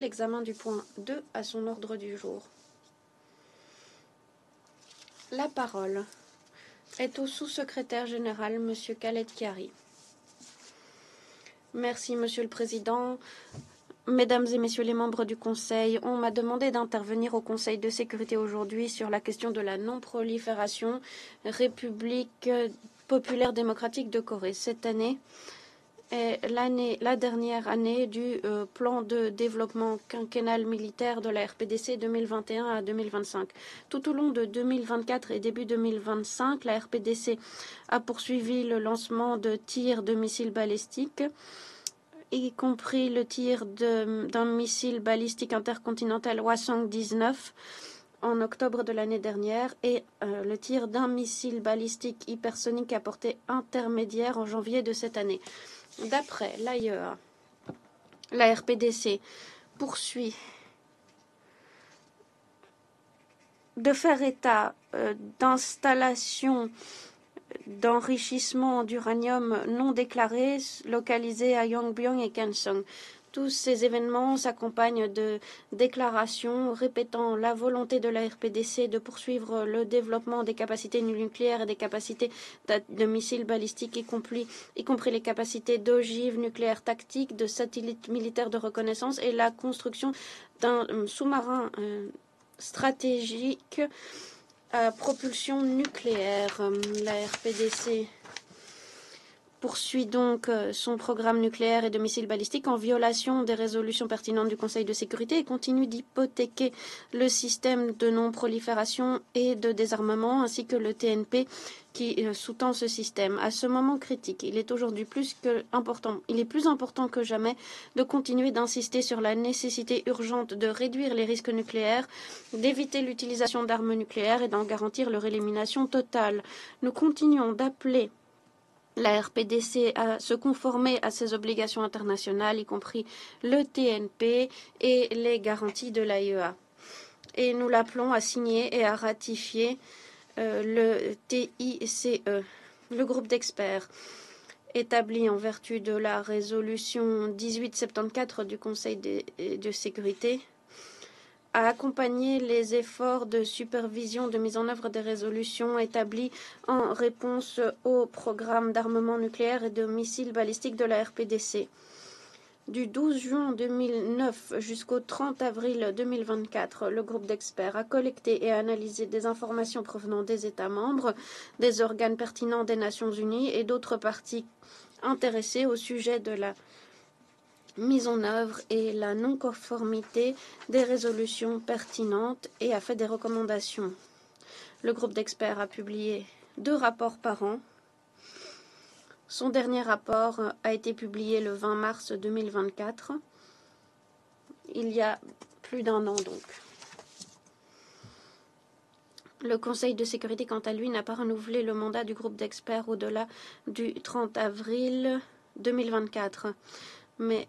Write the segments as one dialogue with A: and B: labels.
A: L'examen du point 2 à son ordre du jour. La parole est au sous-secrétaire général, M. Khaled Khiari. Merci, Monsieur le Président. Mesdames et Messieurs les membres du Conseil, on m'a demandé d'intervenir au Conseil de sécurité aujourd'hui sur la question de la non-prolifération République populaire démocratique de Corée. Cette année est la dernière année du plan de développement quinquennal militaire de la RPDC 2021 à 2025. Tout au long de 2024 et début 2025, la RPDC a poursuivi le lancement de tirs de missiles balistiques, y compris le tir d'un missile balistique intercontinental Hwasong-19 en octobre de l'année dernière et le tir d'un missile balistique hypersonique à portée intermédiaire en janvier de cette année. D'après l'AIEA, la RPDC poursuit de faire état d'installations d'enrichissement d'uranium non déclarées localisées à Yongbyon et Kansong. Tous ces événements s'accompagnent de déclarations répétant la volonté de la RPDC de poursuivre le développement des capacités nucléaires et des capacités de missiles balistiques, y compris les capacités d'ogives nucléaires tactiques, de satellites militaires de reconnaissance et la construction d'un sous-marin stratégique à propulsion nucléaire. La RPDC poursuit donc son programme nucléaire et de missiles balistiques en violation des résolutions pertinentes du Conseil de sécurité et continue d'hypothéquer le système de non-prolifération et de désarmement ainsi que le TNP qui sous-tend ce système. À ce moment critique, il est aujourd'hui plus important que jamais de continuer d'insister sur la nécessité urgente de réduire les risques nucléaires, d'éviter l'utilisation d'armes nucléaires et d'en garantir leur élimination totale. Nous continuons d'appeler la RPDC à se conformer à ses obligations internationales, y compris le TNP et les garanties de l'AIEA. Et nous l'appelons à signer et à ratifier le TICE, le groupe d'experts établi en vertu de la résolution 1874 du Conseil de sécurité, à accompagner les efforts de supervision de mise en œuvre des résolutions établies en réponse au programme d'armement nucléaire et de missiles balistiques de la RPDC. Du 12 juin 2009 jusqu'au 30 avril 2024, le groupe d'experts a collecté et analysé des informations provenant des États membres, des organes pertinents des Nations Unies et d'autres parties intéressées au sujet de la mise en œuvre et la non-conformité des résolutions pertinentes et a fait des recommandations. Le groupe d'experts a publié 2 rapports par an. Son dernier rapport a été publié le 20 mars 2024, il y a plus d'1 an donc. Le Conseil de sécurité, quant à lui, n'a pas renouvelé le mandat du groupe d'experts au-delà du 30 avril 2024. Mais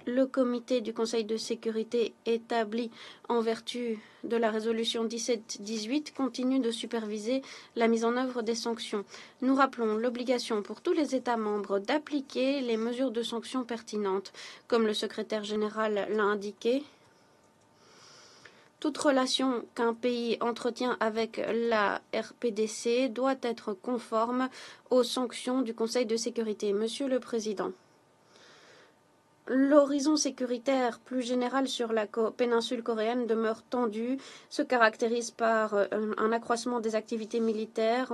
A: le comité du Conseil de sécurité établi en vertu de la résolution 1718 continue de superviser la mise en œuvre des sanctions. Nous rappelons l'obligation pour tous les États membres d'appliquer les mesures de sanctions pertinentes. Comme le secrétaire général l'a indiqué, toute relation qu'un pays entretient avec la RPDC doit être conforme aux sanctions du Conseil de sécurité. Monsieur le Président, l'horizon sécuritaire plus général sur la péninsule coréenne demeure tendu, se caractérise par un accroissement des activités militaires,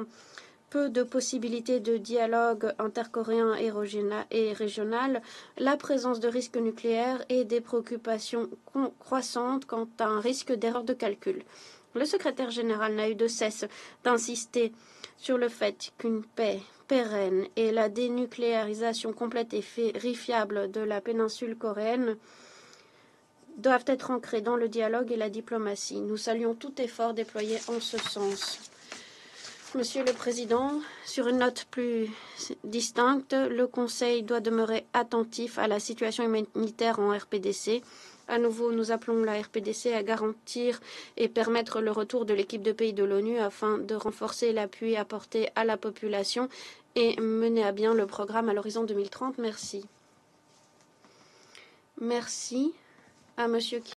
A: peu de possibilités de dialogue intercoréen et régional, la présence de risques nucléaires et des préoccupations croissantes quant à un risque d'erreur de calcul. Le secrétaire général n'a eu de cesse d'insister sur le fait qu'une paix pérenne et la dénucléarisation complète et vérifiable de la péninsule coréenne doivent être ancrées dans le dialogue et la diplomatie. Nous saluons tout effort déployé en ce sens. Monsieur le Président, sur une note plus distincte, le Conseil doit demeurer attentif à la situation humanitaire en RPDC. À nouveau, nous appelons la RPDC à garantir et permettre le retour de l'équipe de pays de l'ONU afin de renforcer l'appui apporté à la population et mener à bien le programme à l'horizon 2030. Merci. Merci. à Monsieur